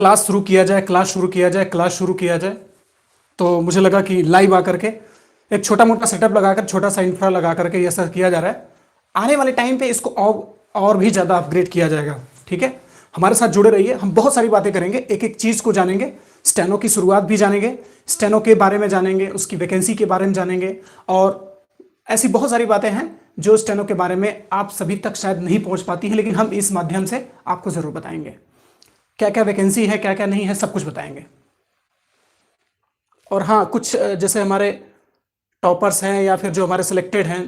Class शुरू किया जाए, क्लास शुरू किया जाए, क्लास शुरू किया जाए। तो मुझे लगा कि लाइव आकर के एक छोटा मोटा सेटअप लगाकर, छोटा सा इंफ्रा लगा करके ये सब किया जा रहा है। आने वाले टाइम पे इसको और भी ज़्यादा अपग्रेड किया जाएगा। ठीक है, हमारे साथ जुड़े रहिए, हम बहुत सारी बातें करेंगे, एक एक चीज़ को जानेंगे। स्टेनो की शुरुआत भी जानेंगे, स्टेनो के बारे में जानेंगे, उसकी वैकेंसी के बारे में जानेंगे, और ऐसी बहुत सारी बातें हैं जो स्टेनो के बारे में आप सभी तक शायद नहीं पहुंच पाती हैं, लेकिन हम इस माध्यम से आपको ज़रूर बताएंगे। क्या क्या वैकेंसी है, क्या क्या नहीं है, सब कुछ बताएंगे। और हाँ, कुछ जैसे हमारे टॉपर्स हैं या फिर जो हमारे सिलेक्टेड हैं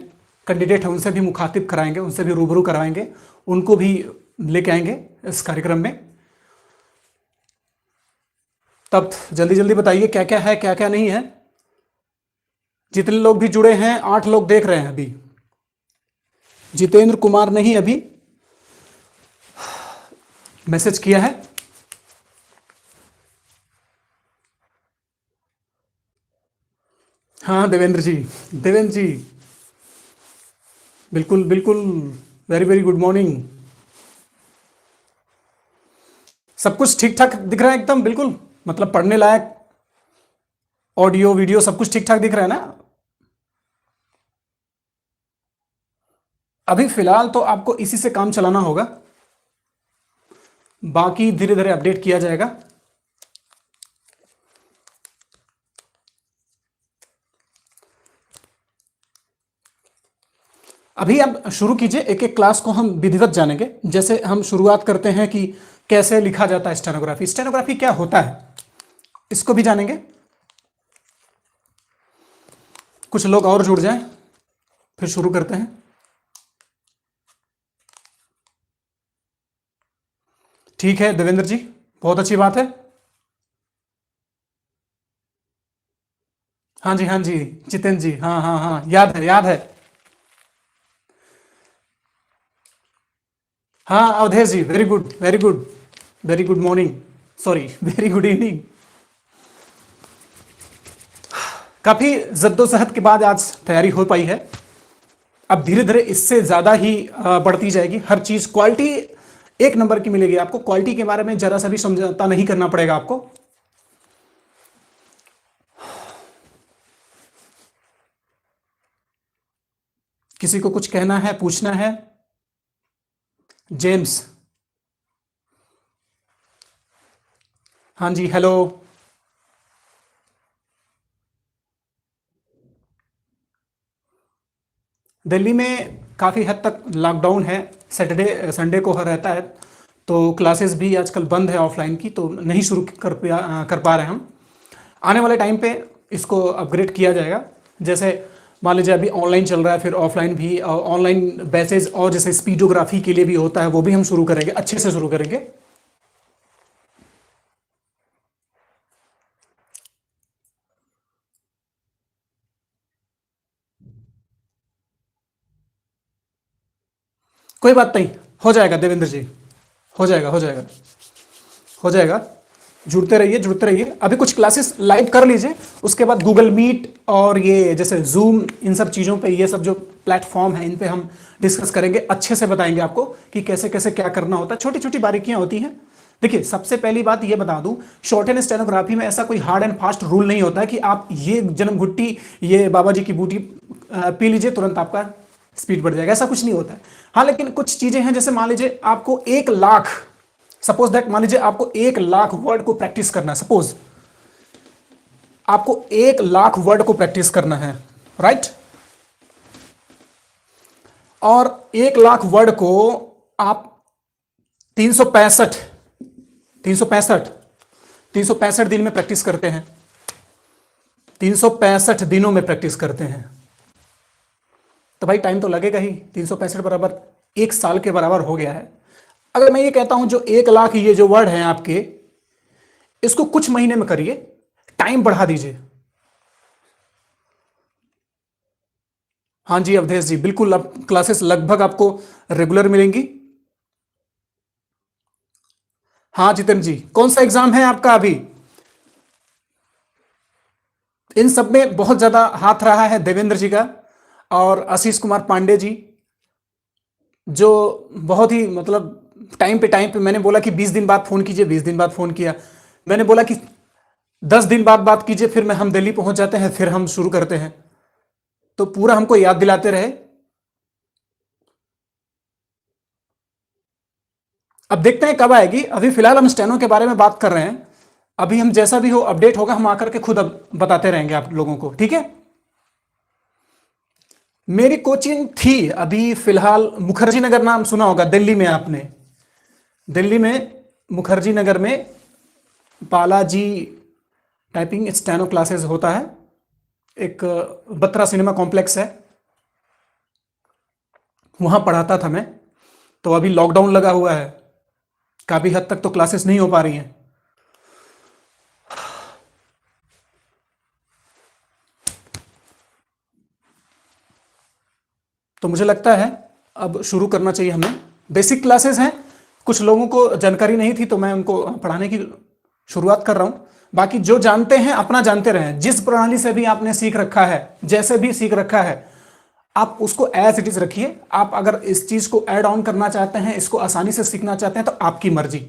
कैंडिडेट हैं, उनसे भी मुखातिब कराएंगे, उनसे भी रूबरू करवाएंगे, उनको भी लेके आएंगे इस कार्यक्रम में। तब जल्दी जल्दी बताइए क्या क्या है, क्या क्या नहीं है। जितने लोग भी जुड़े हैं, 8 लोग देख रहे हैं अभी। जितेंद्र कुमार ने ही अभी मैसेज किया है। हाँ देवेंद्र जी, देवेंद्र जी, बिल्कुल बिल्कुल, वेरी वेरी गुड मॉर्निंग। सब कुछ ठीक ठाक दिख रहा है एकदम बिल्कुल, मतलब पढ़ने लायक, ऑडियो वीडियो सब कुछ ठीक ठाक दिख रहा है ना। अभी फिलहाल तो आपको इसी से काम चलाना होगा, बाकी धीरे धीरे अपडेट किया जाएगा। अभी आप शुरू कीजिए, एक एक क्लास को हम विधिवत जानेंगे। जैसे हम शुरुआत करते हैं कि कैसे लिखा जाता है स्टेनोग्राफी, स्टेनोग्राफी क्या होता है, इसको भी जानेंगे। कुछ लोग और जुड़ जाएं, फिर शुरू करते हैं। ठीक है देवेंद्र जी, बहुत अच्छी बात है। हाँ जी, हाँ जी, जितेंद्र जी, हाँ हाँ हाँ, याद है, याद है। हाँ Awadhesh ji, very good very good, very good morning, sorry very good evening. काफी जद्दोजहद के बाद आज तैयारी हो पाई है। अब धीरे धीरे इससे ज्यादा ही बढ़ती जाएगी, हर चीज क्वालिटी एक नंबर की मिलेगी आपको। क्वालिटी के बारे में जरा सा भी समझौता नहीं करना पड़ेगा आपको। किसी को कुछ कहना है, पूछना है? जेम्स, हाँ जी, हेलो। दिल्ली में काफ़ी हद तक लॉकडाउन है, सैटरडे संडे को रहता है, तो क्लासेस भी आजकल बंद है ऑफलाइन की, तो नहीं शुरू कर पा रहे हैं हम। आने वाले टाइम पे इसको अपग्रेड किया जाएगा। जैसे मान लीजिए अभी ऑनलाइन चल रहा है, फिर ऑफलाइन भी, ऑनलाइन बैचेज और जैसे स्पीडोग्राफी के लिए भी होता है, वो भी हम शुरू करेंगे, अच्छे से शुरू करेंगे। कोई बात नहीं, हो जाएगा देवेंद्र जी, हो जाएगा, हो जाएगा, हो जाएगा। जुड़ते रहिए, जुड़ते रहिए। अभी कुछ क्लासेस लाइव कर लीजिए, उसके बाद गूगल मीट और ये जैसे जूम, इन सब चीज़ों पे, ये सब जो प्लेटफॉर्म है इन पे हम डिस्कस करेंगे, अच्छे से बताएंगे आपको कि कैसे कैसे क्या करना होता है, छोटी छोटी बारीकियां होती हैं। देखिए सबसे पहली बात ये बता दूं, शॉर्ट एंड स्टेनोग्राफी में ऐसा कोई हार्ड एंड फास्ट रूल नहीं होता है कि आप ये जन्म घुट्टी, ये बाबा जी की बूटी पी लीजिए तुरंत आपका स्पीड बढ़ जाएगा, ऐसा कुछ नहीं होता है। हाँ लेकिन कुछ चीजें हैं, जैसे मान लीजिए आपको 1 लाख, सपोज दैट, मान लीजिए आपको 1 लाख वर्ड को प्रैक्टिस करना है, सपोज आपको 1 लाख वर्ड को प्रैक्टिस करना है, राइट। और 1 लाख वर्ड को आप 365 365 365 दिन में प्रैक्टिस करते हैं, 365 दिनों में प्रैक्टिस करते हैं, तो भाई टाइम तो लगेगा ही। 365 बराबर 1 साल के बराबर हो गया है। अगर मैं ये कहता हूं जो 1 लाख ये जो वर्ड हैं आपके, इसको कुछ महीने में करिए, टाइम बढ़ा दीजिए। हाँ जी अवधेश जी, बिल्कुल, अब क्लासेस लगभग आपको रेगुलर मिलेंगी। हाँ जितेंद्र जी, कौन सा एग्जाम है आपका अभी? इन सब में बहुत ज्यादा हाथ रहा है देवेंद्र जी का और आशीष कुमार पांडे जी, जो बहुत ही मतलब टाइम पे मैंने बोला कि 20 दिन बाद फोन कीजिए, 20 दिन बाद फोन किया। मैंने बोला कि 10 दिन बाद बात कीजिए, फिर हम दिल्ली पहुंच जाते हैं, फिर हम शुरू करते हैं। तो पूरा हमको याद दिलाते रहे। अब देखते हैं कब आएगी। अभी फिलहाल हम स्टेनो के बारे में बात कर रहे हैं। अभी हम जैसा भी हो अपडेट होगा हम आकर के खुद अब बताते रहेंगे आप लोगों को, ठीक है। मेरी कोचिंग थी अभी फिलहाल मुखर्जी नगर, नाम सुना होगा दिल्ली में आपने। दिल्ली में मुखर्जी नगर में बालाजी टाइपिंग स्टेनो क्लासेस होता है। एक बत्रा सिनेमा कॉम्प्लेक्स है, वहां पढ़ाता था मैं। तो अभी लॉकडाउन लगा हुआ है, काफी हद तक तो क्लासेस नहीं हो पा रही हैं। तो मुझे लगता है अब शुरू करना चाहिए हमें। बेसिक क्लासेस हैं, कुछ लोगों को जानकारी नहीं थी तो मैं उनको पढ़ाने की शुरुआत कर रहा हूं। बाकी जो जानते हैं अपना जानते रहें। जिस प्रणाली से भी आपने सीख रखा है, जैसे भी सीख रखा है, आप उसको एज इट इज रखिए। आप अगर इस चीज को ऐड ऑन करना चाहते हैं, इसको आसानी से सीखना चाहते हैं, तो आपकी मर्जी।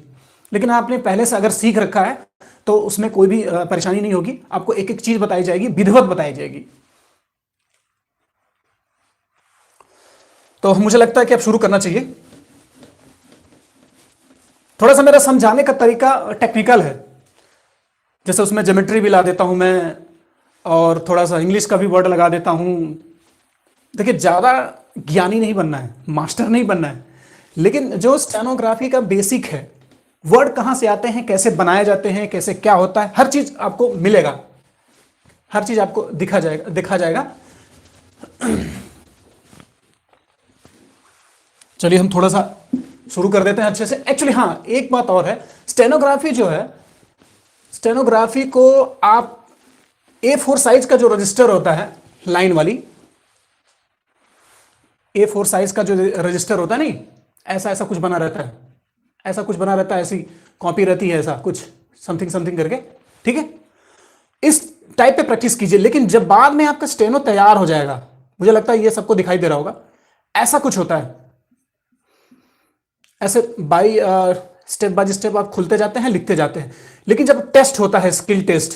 लेकिन आपने पहले से अगर सीख रखा है तो उसमें कोई भी परेशानी नहीं होगी। आपको एक एक चीज बताई जाएगी, विधिवत बताई जाएगी। तो मुझे लगता है कि अब शुरू करना चाहिए। थोड़ा सा मेरा समझाने का तरीका टेक्निकल है, जैसे उसमें ज्योमेट्री भी ला देता हूं मैं, और थोड़ा सा इंग्लिश का भी वर्ड लगा देता हूं। देखिए, ज्यादा ज्ञानी नहीं बनना है, मास्टर नहीं बनना है, लेकिन जो स्टेनोग्राफी का बेसिक है, वर्ड कहां से आते हैं, कैसे बनाए जाते हैं, कैसे क्या होता है, हर चीज आपको मिलेगा, हर चीज आपको दिखा जाएगा। चलिए हम थोड़ा सा शुरू कर देते हैं अच्छे से। एक्चुअली हाँ, एक बात और है, स्टेनोग्राफी जो है, स्टेनोग्राफी को आप A4 साइज का जो रजिस्टर होता है, लाइन वाली A4 साइज का जो रजिस्टर होता है, नहीं ऐसा ऐसा कुछ बना रहता है, ऐसा कुछ बना रहता है, ऐसी कॉपी रहती है, ऐसा कुछ समथिंग समथिंग करके, ठीक है। इस टाइप पे प्रैक्टिस कीजिए। लेकिन जब बाद में आपका स्टेनो तैयार हो जाएगा, मुझे लगता है ये सबको दिखाई दे रहा होगा, ऐसा कुछ होता है। ऐसे स्टेप बाय स्टेप आप खुलते जाते हैं, लिखते जाते हैं। लेकिन जब टेस्ट होता है, स्किल टेस्ट,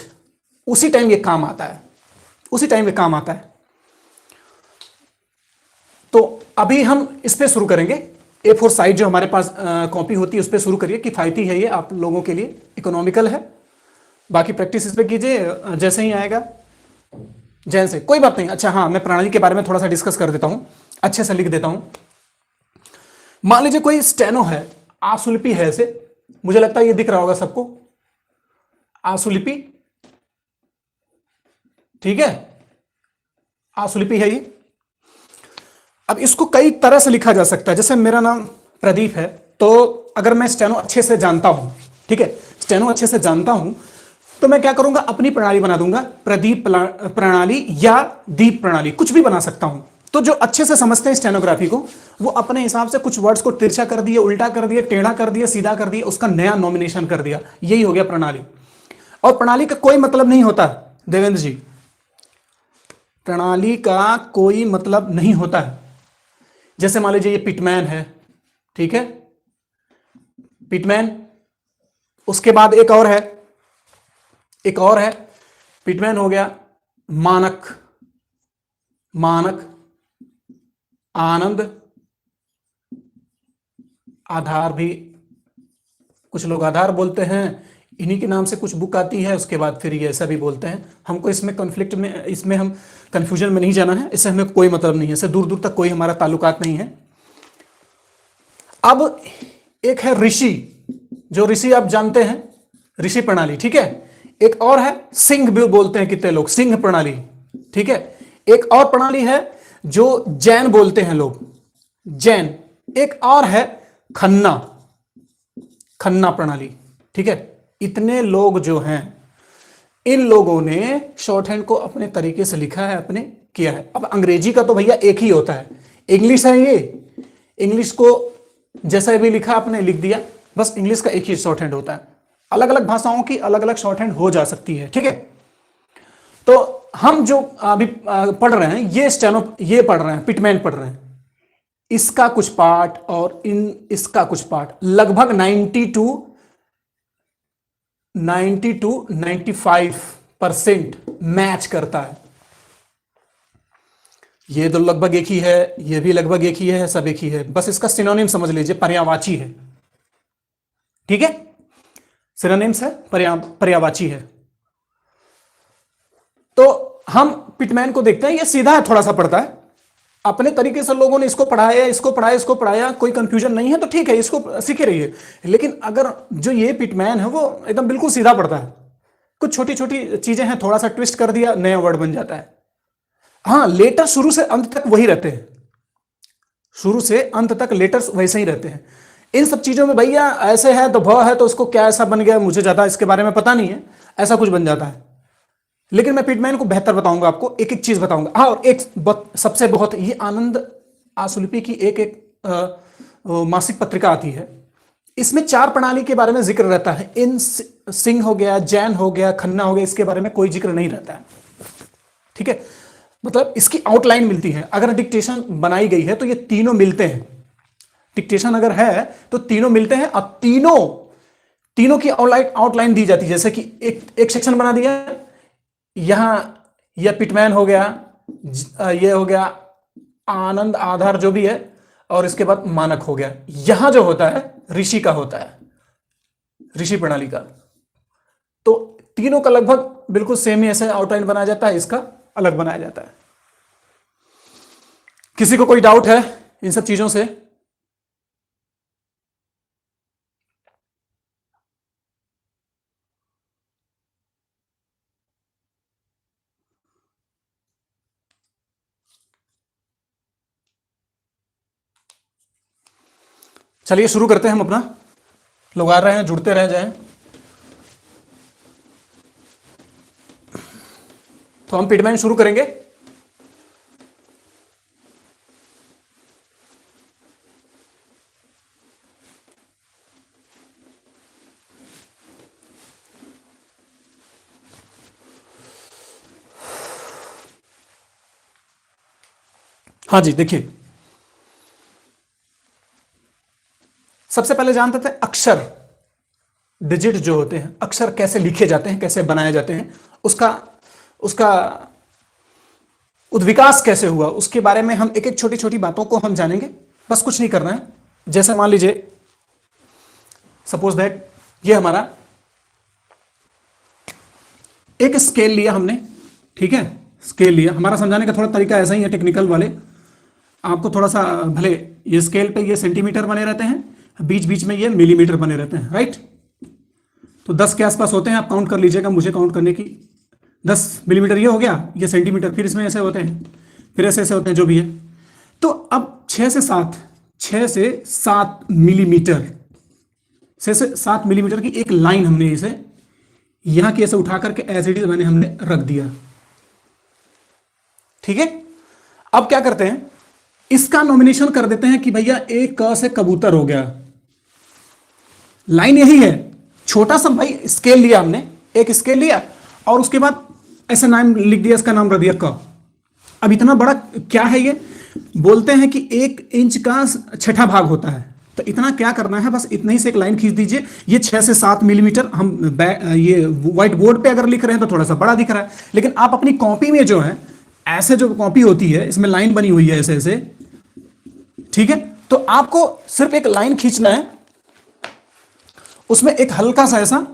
उसी टाइम ये काम आता है, उसी टाइम ये काम आता है। तो अभी हम इस पे शुरू करेंगे। A4 साइज जो हमारे पास कॉपी होती है उस पे शुरू करिए। किफायती है ये आप लोगों के लिए, इकोनॉमिकल है। बाकी प्रैक्टिस इस पे कीजिए, जैसे ही आएगा जैन से, कोई बात नहीं। अच्छा हाँ, मैं प्रणाली के बारे में थोड़ा सा डिस्कस कर देता हूं, अच्छे से लिख देता हूं। मान लीजिए कोई स्टेनो है, आशुलिपि है, ऐसे मुझे लगता है ये दिख रहा होगा सबको, आशुलिपि, ठीक है, आशुलिपि है ये। अब इसको कई तरह से लिखा जा सकता है। जैसे मेरा नाम प्रदीप है, तो अगर मैं स्टेनो अच्छे से जानता हूं, ठीक है, स्टेनो अच्छे से जानता हूं, तो मैं क्या करूंगा, अपनी प्रणाली बना दूंगा, प्रदीप प्रणाली या दीप प्रणाली, कुछ भी बना सकता हूं। तो जो अच्छे से समझते हैं स्टेनोग्राफी को, वो अपने हिसाब से कुछ वर्ड्स को तिरछा कर दिए, उल्टा कर दिए, टेढ़ा कर दिया, सीधा कर दिया, उसका नया नॉमिनेशन कर दिया, यही हो गया प्रणाली। और प्रणाली का कोई मतलब नहीं होता देवेंद्र जी, प्रणाली का कोई मतलब नहीं होता है। जैसे मान लीजिए ये पिटमैन है, ठीक है, पिटमैन, उसके बाद एक और है, एक और है, पिटमैन हो गया, मानक, मानक, आनंद, आधार भी, कुछ लोग आधार बोलते हैं, इन्हीं के नाम से कुछ बुक आती है, उसके बाद फिर ये ऐसा भी बोलते हैं। हमको इसमें कॉन्फ्लिक्ट में, इसमें हम कंफ्यूजन में नहीं जाना है, इससे हमें कोई मतलब नहीं है, इससे दूर दूर तक कोई हमारा ताल्लुकात नहीं है। अब एक है ऋषि, जो ऋषि आप जानते हैं, ऋषि प्रणाली, ठीक है। एक और है सिंह भी बोलते हैं कितने लोग, सिंह प्रणाली, ठीक है। एक और प्रणाली है जो जैन बोलते हैं लोग, जैन। एक और है खन्ना, खन्ना प्रणाली, ठीक है। इतने लोग जो हैं, इन लोगों ने शॉर्ट हैंड को अपने तरीके से लिखा है, अपने किया है। अब अंग्रेजी का तो भैया एक ही होता है, इंग्लिश है ये, इंग्लिश को जैसा भी लिखा आपने लिख दिया, बस इंग्लिश का एक ही शॉर्ट हैंड होता है। अलग अलग भाषाओं की अलग अलग शॉर्ट हैंड हो जा सकती है, ठीक है। तो हम जो अभी पढ़ रहे हैं, ये स्टेनो, ये पढ़ रहे हैं, पिटमैन पढ़ रहे हैं, इसका कुछ पार्ट और इसका कुछ पार्ट लगभग 90 to 95% मैच करता है। ये तो लगभग एक ही है, ये भी लगभग एक ही है, सब एक ही है, बस इसका सिनोनिम समझ लीजिए, पर्यायवाची है। ठीक है, सिनोनिम्स है, पर्यायवाची है। तो हम पिटमैन को देखते हैं, ये सीधा है, थोड़ा सा पड़ता है, अपने तरीके से लोगों ने इसको पढ़ाया, इसको पढ़ाया, इसको पढ़ाया, कोई कंफ्यूजन नहीं है तो ठीक है, इसको सीखे रहिए। लेकिन अगर जो ये पिटमैन है वो एकदम बिल्कुल सीधा पड़ता है, कुछ छोटी छोटी चीजें हैं, थोड़ा सा ट्विस्ट कर दिया, नया वर्ड बन जाता है। हाँ, लेटर शुरू से अंत तक वही रहते हैं, शुरू से अंत तक लेटर्स वैसे ही रहते हैं। इन सब चीजों में भैया ऐसे है तो भ है तो उसको क्या ऐसा बन गया, मुझे ज्यादा इसके बारे में पता नहीं है, ऐसा कुछ बन जाता है। लेकिन मैं पिटमैन को बेहतर बताऊंगा, आपको एक एक चीज बताऊंगा। हाँ, और एक सबसे बहुत, ये आनंद आशुलिपि की एक मासिक पत्रिका आती है, इसमें 4 प्रणाली के बारे में जिक्र रहता है। इन सिंह हो गया, जैन हो गया, खन्ना हो गया, इसके बारे में कोई जिक्र नहीं रहता है। ठीक है, मतलब इसकी आउटलाइन मिलती है। अगर डिक्टेशन बनाई गई है तो ये तीनों मिलते हैं, डिक्टेशन अगर है तो तीनों मिलते हैं, अब तीनों की आउटलाइन दी जाती है। जैसे कि एक सेक्शन बना दिया, यहां यह पिटमैन हो गया, ये हो गया आनंद आधार जो भी है, और इसके बाद मानक हो गया। यहां जो होता है ऋषि का होता है, ऋषि प्रणाली का। तो तीनों का लगभग बिल्कुल सेम ही ऐसे आउटलाइन बनाया जाता है, इसका अलग बनाया जाता है। किसी को कोई डाउट है इन सब चीजों से? चलिए शुरू करते हैं हम अपना। लोग आ रहे हैं, जुड़ते रह जाएं। तो हम पिटमैन शुरू करेंगे। हाँ जी, देखिए, सबसे पहले जानते थे अक्षर, डिजिट जो होते हैं, अक्षर कैसे लिखे जाते हैं, कैसे बनाए जाते हैं, उसका उसका उद्विकास कैसे हुआ, उसके बारे में हम एक एक छोटी छोटी बातों को हम जानेंगे। बस कुछ नहीं करना है। जैसे मान लीजिए, सपोज दैट ये हमारा एक स्केल लिया हमने, ठीक है, स्केल लिया। हमारा समझाने का थोड़ा तरीका ऐसा ही है, टेक्निकल वाले, आपको थोड़ा सा, भले ये स्केल पे ये सेंटीमीटर बने रहते हैं, बीच बीच में ये मिलीमीटर बने रहते हैं, राइट। तो 10 के आसपास होते हैं, आप काउंट कर लीजिएगा, मुझे काउंट करने की। 10 मिलीमीटर ये हो गया, ये सेंटीमीटर, फिर इसमें ऐसे होते हैं, फिर ऐसे ऐसे होते हैं, जो भी है। तो अब 6 से 7 मिलीमीटर, 6 से 7 मिलीमीटर की एक लाइन हमने इसे यहां की ऐसे उठा करके एज इट इज मैंने हमने रख दिया, ठीक है। अब क्या करते हैं, इसका नॉमिनेशन कर देते हैं कि भैया एक क से कबूतर हो गया। लाइन यही है, छोटा सा भाई स्केल लिया हमने, एक स्केल लिया और उसके बाद ऐसा नाम लिख दिया, इसका नाम रख दिया क। अब इतना बड़ा क्या है ये, बोलते हैं कि 1 इंच का 6ठा भाग होता है। तो इतना क्या करना है, बस इतने ही से एक लाइन खींच दीजिए। ये 6 से 7 मिलीमीटर, हम ये व्हाइट बोर्ड पे अगर लिख रहे हैं तो थोड़ा सा बड़ा दिख रहा है, लेकिन आप अपनी कॉपी में जो है, ऐसे जो कॉपी होती है इसमें लाइन बनी हुई है ऐसे ऐसे, ठीक है। तो आपको सिर्फ एक लाइन खींचना है, उसमें एक हल्का सा ऐसा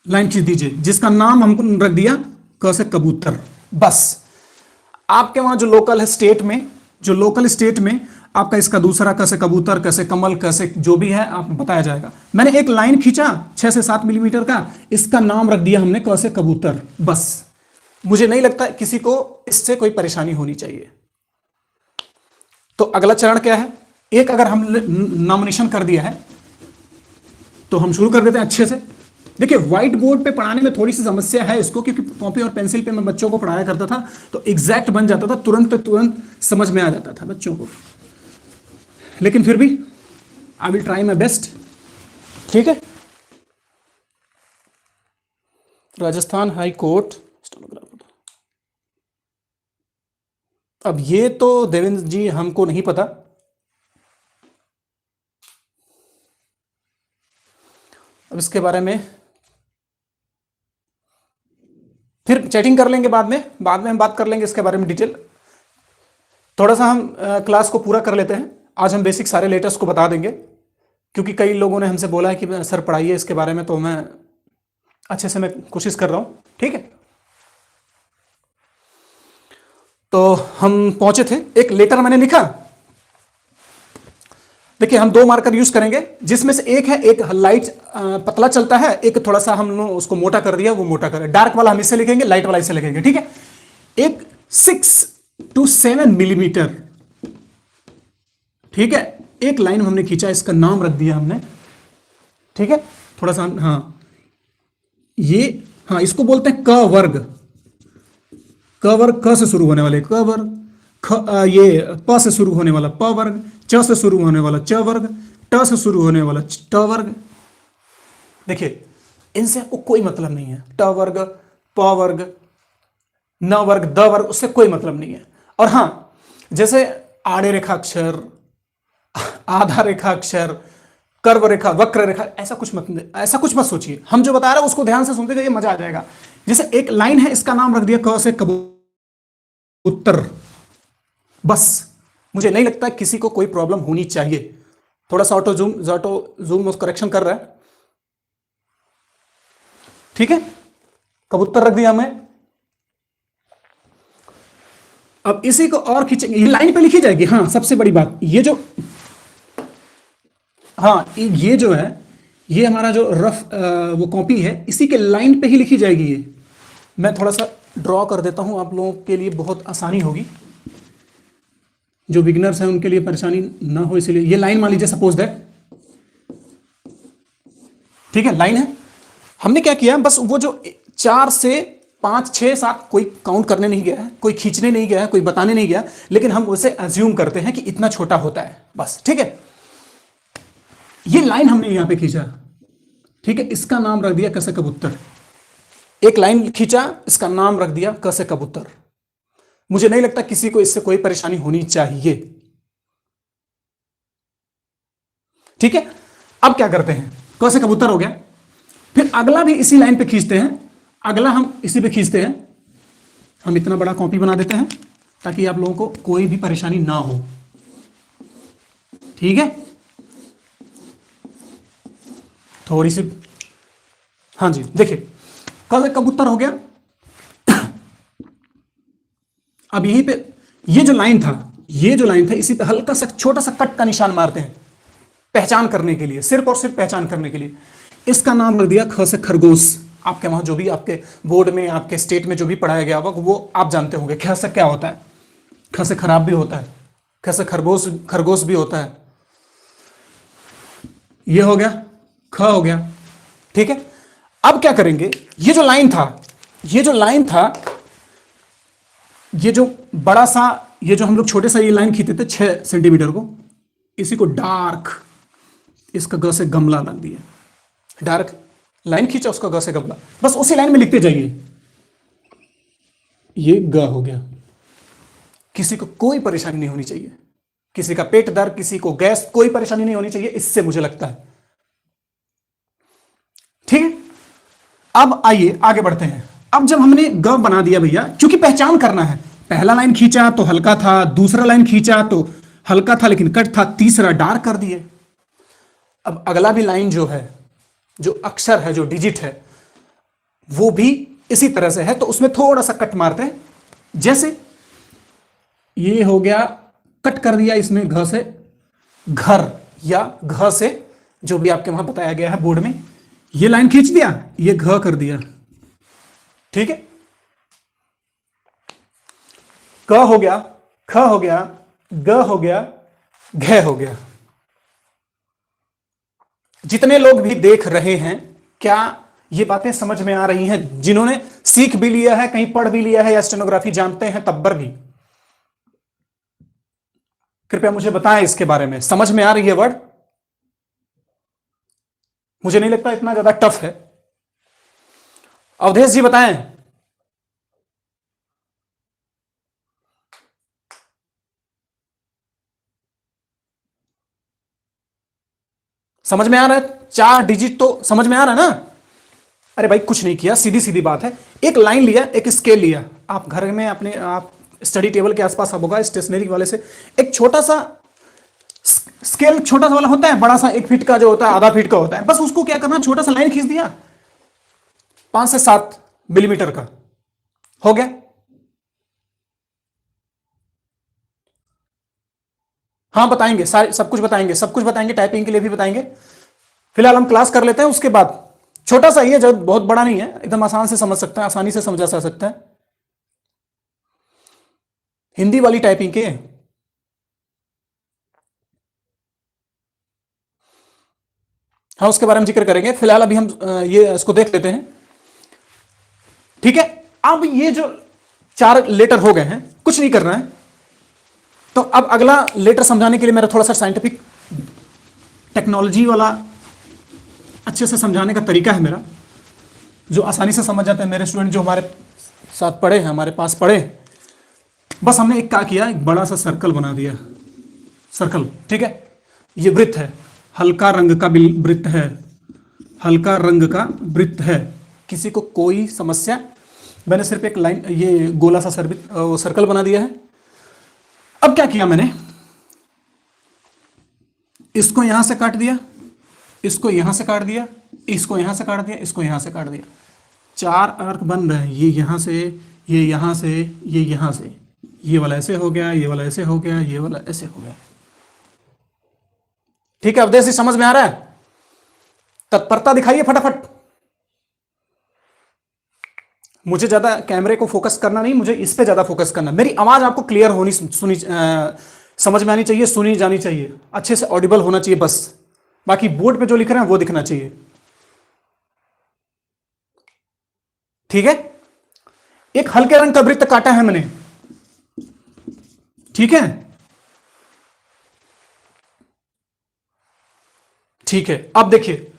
लाइन खींच दीजिए, जिसका नाम हमको रख दिया क से कबूतर। बस आपके वहां जो लोकल है स्टेट में, जो लोकल स्टेट में आपका इसका दूसरा क से कबूतर, क से कमल, क से जो भी है आप बताया जाएगा। मैंने एक लाइन खींचा 6 से 7 मिलीमीटर का, इसका नाम रख दिया हमने क से कबूतर। बस मुझे नहीं लगता किसी को इससे कोई परेशानी होनी चाहिए। तो अगला चरण क्या है, एक अगर हम नॉमिनेशन कर दिया है तो हम शुरू कर देते हैं अच्छे से। देखिए, व्हाइट बोर्ड पे पढ़ाने में थोड़ी सी समस्या है इसको, क्योंकि कॉपी और पेंसिल पे मैं बच्चों को पढ़ाया करता था तो एग्जैक्ट बन जाता था, तुरंत समझ में आ जाता था बच्चों को। लेकिन फिर भी I will try my best, ठीक है। Rajasthan high court stenographer. अब ये तो देवेंद्र जी हमको नहीं पता, अब इसके बारे में फिर चैटिंग कर लेंगे, बाद में हम बात कर लेंगे इसके बारे में डिटेल। थोड़ा सा हम क्लास को पूरा कर लेते हैं। आज हम बेसिक सारे लेटर्स को बता देंगे, क्योंकि कई लोगों ने हमसे बोला है कि सर पढ़ाइए इसके बारे में, तो मैं अच्छे से मैं कोशिश कर रहा हूं। ठीक है, तो हम पहुंचे थे, एक लेटर मैंने लिखा। देखिए हम 2 मार्कर यूज करेंगे, जिसमें से एक है, एक लाइट पतला चलता है, एक थोड़ा सा हमने उसको मोटा कर दिया, वो मोटा कर, डार्क वाला हम इससे लिखेंगे, लाइट वाला इससे लिखेंगे। ठीक है, एक 6 to 7 मिलीमीटर, ठीक है, एक लाइन हमने खींचा, इसका नाम रख दिया हमने। ठीक है, थोड़ा सा, हाँ ये, हाँ इसको बोलते हैं क वर्ग। क वर्ग, क से शुरू होने वाले क वर्ग, ये प से शुरू होने वाला प वर्ग, च से शुरू होने वाला च वर्ग, ट से शुरू होने वाला ट वर्ग। देखिए इनसे आपको कोई मतलब नहीं है, ट वर्ग, प वर्ग, न वर्ग, द वर्ग, उससे कोई मतलब नहीं है। और हां, जैसे आड़े रेखा अक्षर, आधा रेखा अक्षर, कर्व रेखा, वक्र रेखा, ऐसा कुछ मत सोचिए। हम जो बता रहे हैं उसको ध्यान से सुनते जाइए, मजा आ जाएगा। जैसे एक लाइन है, इसका नाम रख दिया क से कबूतर, बस। मुझे नहीं लगता किसी को कोई प्रॉब्लम होनी चाहिए। थोड़ा सा ऑटो जूम करेक्शन कर रहा है। ठीक है, कबूतर रख दिया हमें। अब इसी को और खींचेंगे, ये लाइन पे लिखी जाएगी। हाँ सबसे बड़ी बात, ये जो, हाँ ये जो है, ये हमारा जो रफ वो कॉपी है, इसी के लाइन पे ही लिखी जाएगी। ये मैं थोड़ा सा ड्रॉ कर देता हूं, आप लोगों के लिए बहुत आसानी होगी। जो बिगिनर्स हैं उनके लिए परेशानी ना हो, इसलिए ये लाइन मान लीजिए, सपोज दैट। ठीक है, लाइन है। हमने क्या किया, बस वो जो 4 से 5, 6, 7, कोई काउंट करने नहीं गया है, कोई खींचने नहीं गया है, कोई बताने नहीं गया, लेकिन हम उसे अज्यूम करते हैं कि इतना छोटा होता है, बस। ठीक है, ये लाइन हमने यहां पे खींचा। ठीक है, इसका नाम रख दिया कैसे कबूतर। एक लाइन खींचा, इसका नाम रख दिया क से कबूतर। मुझे नहीं लगता किसी को इससे कोई परेशानी होनी चाहिए। ठीक है, अब क्या करते हैं, क से कबूतर हो गया, फिर अगला भी इसी लाइन पे खींचते हैं। अगला हम इसी पे खींचते हैं। हम इतना बड़ा कॉपी बना देते हैं ताकि आप लोगों को कोई भी परेशानी ना हो। ठीक है, थोड़ी सी, हाँ जी, देखिए क से कबूतर हो गया। अब यहीं पे ये जो लाइन था, इसी पे हल्का सा छोटा सा कट का निशान मारते हैं, पहचान करने के लिए, सिर्फ और सिर्फ पहचान करने के लिए। इसका नाम रख दिया ख से खरगोश। आपके वहां जो भी आपके बोर्ड में, आपके स्टेट में जो भी पढ़ाया गया होगा वो आप जानते होंगे। ख से क्या होता है, ख से खराब भी होता है, ख से खरगोश भी होता है। ये हो गया, ख हो गया। ठीक है, अब क्या करेंगे, ये जो लाइन था, ये जो बड़ा सा, ये जो हम लोग छोटे सा ये लाइन खींचते थे 6 सेंटीमीटर को, इसी को डार्क, इसका ग से गमला लग दिया। डार्क लाइन खींचा, उसका ग से गमला, बस उसी लाइन में लिखते जाइए। ये ग हो गया। किसी को कोई परेशानी नहीं होनी चाहिए, किसी का पेट दर्द, किसी को गैस, कोई परेशानी नहीं होनी चाहिए इससे, मुझे लगता है। ठीक है, अब आइए आगे बढ़ते हैं। अब जब हमने ग बना दिया भैया, क्योंकि पहचान करना है, पहला लाइन खींचा तो हल्का था, दूसरा लाइन खींचा तो हल्का था लेकिन कट था, तीसरा डार्क कर दिए। अब अगला भी लाइन जो है, जो अक्षर है, जो डिजिट है, वो भी इसी तरह से है, तो उसमें थोड़ा सा कट मारते हैं। जैसे ये हो गया, कट कर दिया इसमें घ से घर, या घ से जो भी आपके वहां बताया गया है बोर्ड में, ये लाइन खींच दिया, ये घ कर दिया। ठीक है, क हो गया, ख हो गया, ग हो गया, घ हो गया। जितने लोग भी देख रहे हैं, क्या ये बातें समझ में आ रही हैं? जिन्होंने सीख भी लिया है, कहीं पढ़ भी लिया है, या स्टेनोग्राफी जानते हैं तब्बर भी, कृपया मुझे बताएं इसके बारे में, समझ में आ रही है वर्ड? मुझे नहीं लगता इतना ज्यादा टफ है। अवधेश जी बताएं। समझ में आ रहा है? 4 डिजिट तो समझ में आ रहा है ना? अरे भाई कुछ नहीं किया, सीधी सीधी बात है। एक लाइन लिया, एक स्केल लिया, आप घर में अपने आप स्टडी टेबल के आसपास अब होगा स्टेशनरी वाले से, एक छोटा सा स्केल, छोटा सा वाला होता है, बड़ा सा 1 फीट का जो होता है, आधा फीट का होता है, बस उसको क्या करना, छोटा सा लाइन खींच दिया, 5 से 7 मिलीमीटर का, हो गया। हाँ बताएंगे, सारे सब कुछ बताएंगे, सब कुछ बताएंगे, टाइपिंग के लिए भी बताएंगे। फिलहाल हम क्लास कर लेते हैं, उसके बाद छोटा सा ही है, जब बहुत बड़ा नहीं है, एकदम आसान से समझ सकते हैं, आसानी से समझा जा सकता है, हिंदी वाली टाइपिंग के। हाँ उसके बारे में जिक्र करेंगे, फिलहाल अभी हम ये इसको देख लेते हैं, ठीक है। अब ये जो 4 लेटर हो गए हैं, कुछ नहीं करना है, तो अब अगला लेटर समझाने के लिए मेरा थोड़ा सा साइंटिफिक टेक्नोलॉजी वाला अच्छे से समझाने का तरीका है मेरा, जो आसानी से समझ जाते हैं मेरे स्टूडेंट जो हमारे साथ पढ़े हैं, हमारे पास पढ़े। बस हमने एक क्या किया, एक बड़ा सा सर्कल बना दिया, सर्कल, ठीक है। ये वृत्त है, हल्का रंग का वृत्त है, हल्का रंग का वृत्त है। किसी को कोई समस्या? मैंने सिर्फ एक लाइन, ये गोला सा सर्कल बना दिया है। अब क्या किया मैंने, इसको यहां से काट दिया, इसको यहां से काट दिया, इसको यहां से काट दिया, इसको यहां से काट दिया, 4 आर्क बन रहे हैं, ये यहां से, ये यहां से, ये यहां से, ये वाला ऐसे हो गया, ये वाला ऐसे हो गया, ये वाला ऐसे हो गया, ठीक है। अब जैसे समझ में आ रहा है? तत्परता दिखाइए फटाफट। मुझे ज्यादा कैमरे को फोकस करना नहीं, मुझे इस पे ज्यादा फोकस करना, मेरी आवाज आपको क्लियर होनी, सुनी, समझ में आनी चाहिए, सुनी जानी चाहिए, अच्छे से ऑडिबल होना चाहिए बस। बाकी बोर्ड पे जो लिख रहे हैं वो दिखना चाहिए, ठीक है। एक हल्के रंग का वृत्त काटा है मैंने, ठीक है, ठीक है। अब देखिए,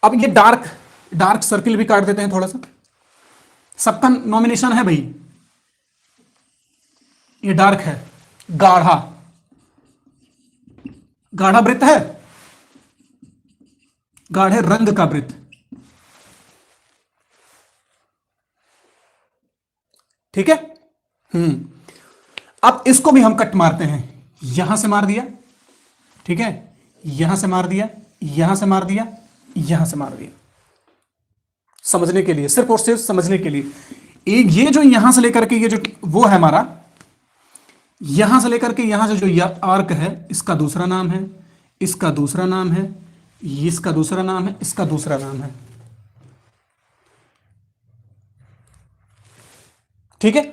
अब ये डार्क डार्क सर्किल भी काट देते हैं थोड़ा सा, सबका नॉमिनेशन है भाई, ये डार्क है, गाढ़ा, गाढ़ा वृत्त है, गाढ़े रंग का वृत्त, ठीक है। अब इसको भी हम कट मारते हैं, यहां से मार दिया, ठीक है, यहां से मार दिया, यहां से मार दिया, यहां से मार दिया, समझने के लिए, सिर्फ और सिर्फ समझने के लिए। एक ये जो यहां से लेकर के ये जो वो है हमारा, यहां से लेकर के यहां से जो ये आर्क है, इसका दूसरा नाम है, इसका दूसरा नाम है, इसका दूसरा नाम है, इसका दूसरा नाम है, ठीक है।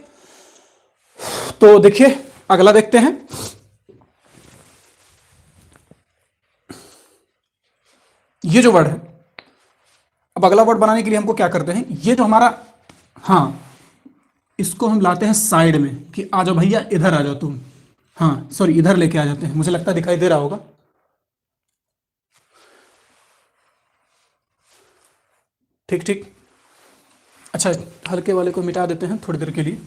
तो देखिए अगला देखते हैं, ये जो वर्ड है, अब अगला वर्ड बनाने के लिए हमको क्या करते हैं, ये जो हमारा, हाँ इसको हम लाते हैं साइड में, कि आ जाओ भैया इधर आ जाओ तुम, हाँ सॉरी इधर लेके आ जाते हैं, मुझे लगता है दिखाई दे रहा होगा, ठीक ठीक। अच्छा हल्के वाले को मिटा देते हैं थोड़ी देर के लिए,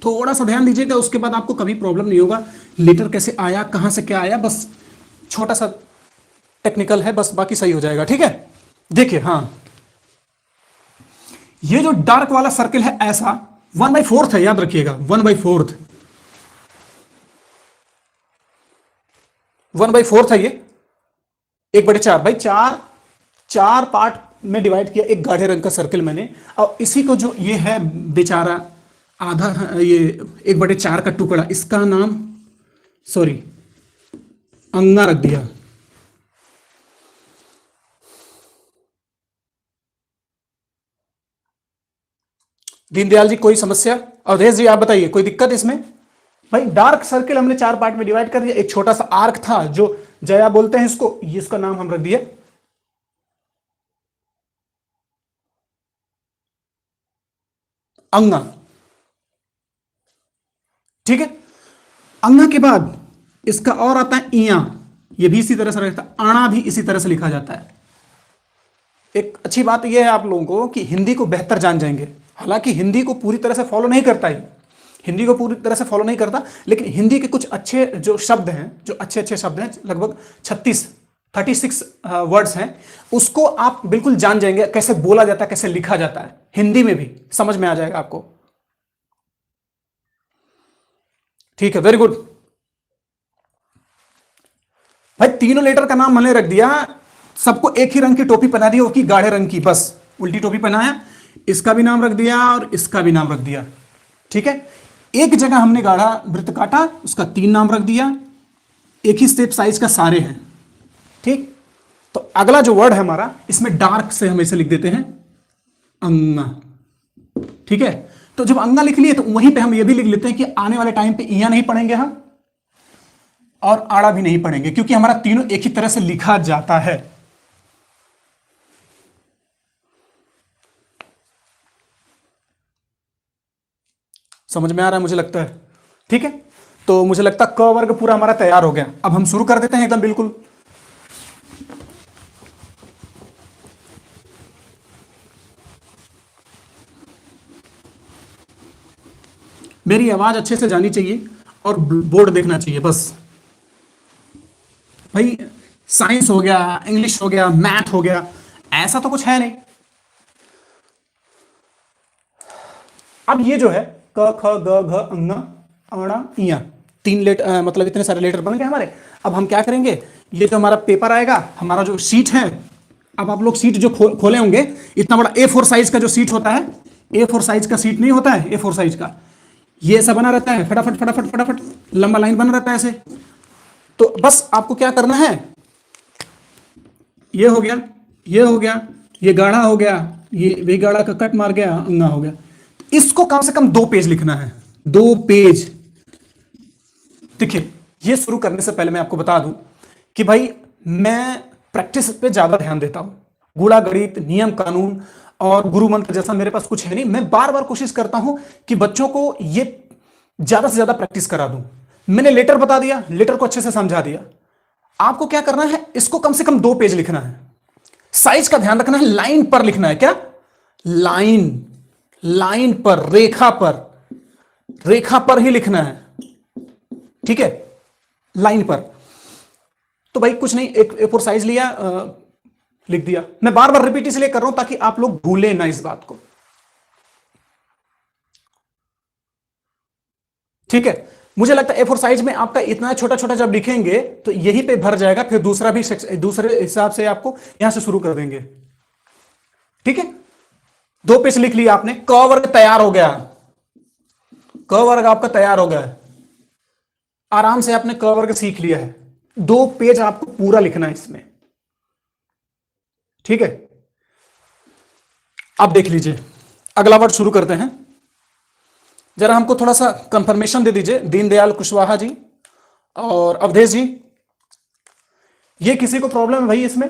थोड़ा सा ध्यान दीजिएगा, उसके बाद आपको कभी प्रॉब्लम नहीं होगा, लेटर कैसे आया, कहां से क्या आया, बस छोटा सा टेक्निकल है बस, बाकी सही हो जाएगा, ठीक है। देखिए हाँ, ये जो डार्क वाला सर्किल है ऐसा 1/4 है, याद रखिएगा 1/4, 1/4 है ये, 1/4 भाई, चार पार्ट में डिवाइड किया एक गाढ़े रंग का सर्किल मैंने, और इसी को जो ये है बेचारा आधा, ये 1/4 का टुकड़ा, इसका नाम सॉरी अंगा रख दिया, दीनदयाल जी कोई समस्या? अवधेश जी आप बताइए, कोई दिक्कत इसमें? भाई डार्क सर्किल हमने 4 पार्ट में डिवाइड कर दिया, एक छोटा सा आर्क था जो जया बोलते हैं इसको, इसका नाम हम रख दिया अंगा, ठीक है। अंगा के बाद इसका और आता है इया, ये भी इसी तरह से रहता है, आना भी इसी तरह से लिखा जाता है। एक अच्छी बात यह है आप लोगों को कि हिंदी को बेहतर जान जाएंगे, हालांकि हिंदी को पूरी तरह से फॉलो नहीं करता है, हिंदी को पूरी तरह से फॉलो नहीं करता, लेकिन हिंदी के कुछ अच्छे जो शब्द हैं, जो अच्छे अच्छे शब्द हैं, लगभग 36 वर्ड्स हैं, उसको आप बिल्कुल जान जाएंगे कैसे बोला जाता है, कैसे लिखा जाता है, हिंदी में भी समझ में आ जाएगा आपको। ठीक है, वेरी गुड। भाई तीनों लेटर का नाम मैंने रख दिया, सबको एक ही रंग की टोपी पहना दी, वो की गाढ़े रंग की, बस उल्टी टोपी पहनाया, इसका भी नाम रख दिया और इसका भी नाम रख दिया। ठीक है, एक जगह हमने गाढ़ा वृत्त काटा, उसका 3 नाम रख दिया, एक ही स्टेप साइज का सारे हैं। ठीक, तो अगला जो वर्ड है हमारा, इसमें डार्क से हम इसे लिख देते हैं अंगा। ठीक है, तो जब अंगा लिख लिए तो वहीं पे हम ये भी लिख लेते हैं कि आने वाले टाइम पे इया नहीं पढ़ेंगे हम, और आड़ा भी नहीं पढ़ेंगे, क्योंकि हमारा तीनों एक ही तरह से लिखा जाता है। समझ में आ रहा है मुझे लगता है। ठीक है, तो मुझे लगता है क वर्ग पूरा हमारा तैयार हो गया। अब हम शुरू कर देते हैं एकदम बिल्कुल। मेरी आवाज अच्छे से जानी चाहिए और बोर्ड देखना चाहिए बस। भाई साइंस हो गया, इंग्लिश हो गया, मैथ हो गया, ऐसा तो कुछ है नहीं। अब ये जो है क ख ग घ अंग अणा इया, 3 लेटर, मतलब इतने सारे लेटर बन गए हमारे। अब हम क्या करेंगे, ये जो हमारा पेपर आएगा, हमारा जो शीट है, अब आप लोग शीट जो खोले होंगे, इतना बड़ा A4 साइज का जो शीट होता है, A4 साइज का शीट नहीं होता है, A4 साइज का, ये ऐसा बना रहता है, फटाफट फटाफट फटाफट लंबा लाइन बना रहता है ऐसे। तो बस आपको क्या करना है, ये हो गया, ये हो गया, ये गाढ़ा हो गया, ये भी गाढ़ा का कट मार गया, अंगा हो गया। इसको कम से कम 2 पेज लिखना है, 2 पेज। देखिए, ये शुरू करने से पहले मैं आपको बता दूं कि भाई मैं प्रैक्टिस पे ज्यादा ध्यान देता हूं। गुणा गणित, नियम कानून और गुरु मंत्र जैसा मेरे पास कुछ है नहीं। मैं बार बार कोशिश करता हूं कि बच्चों को ये ज्यादा से ज्यादा प्रैक्टिस करा दूं। मैंने लेटर बता दिया, लेटर को अच्छे से समझा दिया। आपको क्या करना है, इसको कम से कम 2 पेज लिखना है। साइज का ध्यान रखना है, लाइन पर लिखना है। क्या लाइन, लाइन पर, रेखा पर, रेखा पर ही लिखना है। ठीक है, लाइन पर। तो भाई कुछ नहीं, एक A4 साइज लिया, लिख दिया। मैं बार बार रिपीट इसलिए कर रहा हूं ताकि आप लोग भूलें ना इस बात को। ठीक है, मुझे लगता है A4 साइज में आपका इतना छोटा छोटा जब लिखेंगे तो यहीं पे भर जाएगा, फिर दूसरा भी दूसरे हिसाब से आपको यहां से शुरू कर देंगे। ठीक है, 2 पेज लिख लिया आपने, क वर्ग तैयार हो गया, क वर्ग आपका तैयार हो गया। आराम से आपने क वर्ग सीख लिया है। 2 पेज आपको पूरा लिखना है इसमें। ठीक है, अब देख लीजिए, अगला वर्ड शुरू करते हैं। जरा हमको थोड़ा सा कंफर्मेशन दे दीजिए, दीनदयाल कुशवाहा जी और अवधेश जी, ये किसी को प्रॉब्लम है भाई इसमें?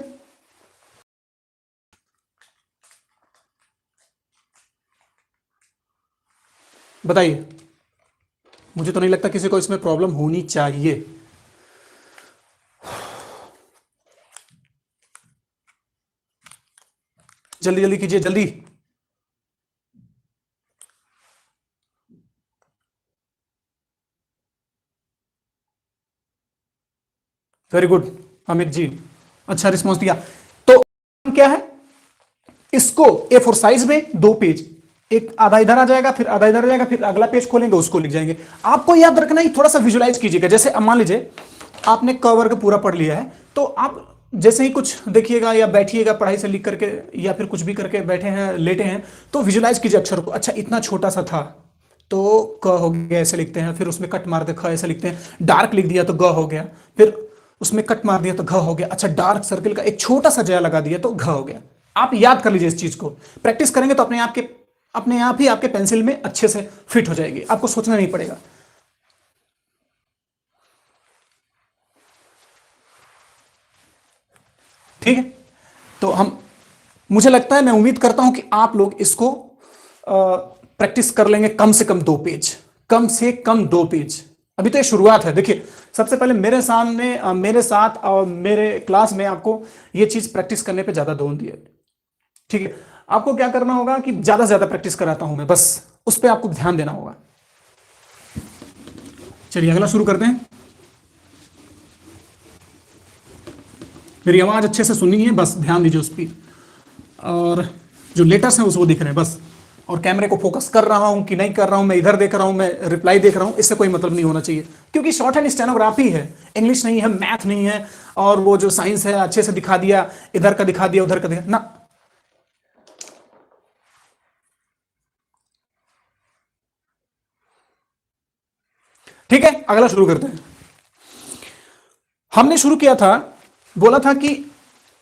बताइए, मुझे तो नहीं लगता किसी को इसमें प्रॉब्लम होनी चाहिए। जल्दी जल्दी कीजिए, जल्दी। वेरी गुड अमित जी, अच्छा रिस्पॉन्स दिया। तो क्या है, इसको A4 साइज में 2 पेज, एक आधा इधर आ जाएगा, फिर आधा इधर आ जाएगा, फिर अगला पेज खोलेंगे उसको लिख जाएंगे। आपको याद रखना ही, थोड़ा सा विजुलाइज कीजिएगा। जैसे अब मान लीजिए आपने क वर्ग पूरा पढ़ लिया है, तो आप जैसे ही कुछ देखिएगा या बैठिएगा पढ़ाई से लिख करके या फिर कुछ भी करके बैठे हैं, लेटे हैं, तो विजुलाइज कीजिए अक्षर को। अच्छा इतना छोटा सा था तो क हो गया, ऐसे लिखते हैं, फिर उसमें कट मार दे ख ऐसे लिखते हैं, डार्क लिख दिया तो ग हो गया, फिर उसमें कट मार दिया तो घ हो गया। अच्छा डार्क सर्किल का एक छोटा सा जया लगा दिया तो घ हो गया। आप याद कर लीजिए इस चीज को, प्रैक्टिस करेंगे तो अपने आप ही आपके पेंसिल में अच्छे से फिट हो जाएगी, आपको सोचना नहीं पड़ेगा। ठीक है, तो हम, मुझे लगता है, मैं उम्मीद करता हूं कि आप लोग इसको प्रैक्टिस कर लेंगे कम से कम 2 पेज, कम से कम 2 पेज। अभी तो ये शुरुआत है। देखिए सबसे पहले मेरे सामने, मेरे साथ और मेरे क्लास में आपको ये चीज प्रैक्टिस करने पे ज्यादा जोर दिया। ठीक है, आपको क्या करना होगा कि ज्यादा से ज्यादा प्रैक्टिस कराता हूं मैं, बस उस पर आपको ध्यान देना होगा। चलिए अगला शुरू करते हैं। मेरी आवाज अच्छे से सुननी है, बस ध्यान दीजिए उस पर। और जो लेटर्स हैं उसको दिख रहे हैं बस। और कैमरे को फोकस कर रहा हूं कि नहीं कर रहा हूं, मैं इधर देख रहा हूं, मैं रिप्लाई देख रहा हूं, इससे कोई मतलब नहीं होना चाहिए, क्योंकि शॉर्ट हैंड स्टेनोग्राफी है, इंग्लिश नहीं है, मैथ नहीं है। और वो जो साइंस है अच्छे से दिखा दिया, इधर का दिखा दिया, उधर का दिखा ना। ठीक है, अगला शुरू करते हैं। हमने शुरू किया था, बोला था कि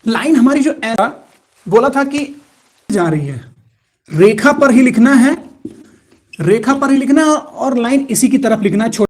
लाइन हमारी जो ऐसा बोला था कि जा रही है, रेखा पर ही लिखना है, रेखा पर ही लिखना है, और लाइन इसी की तरफ लिखना है।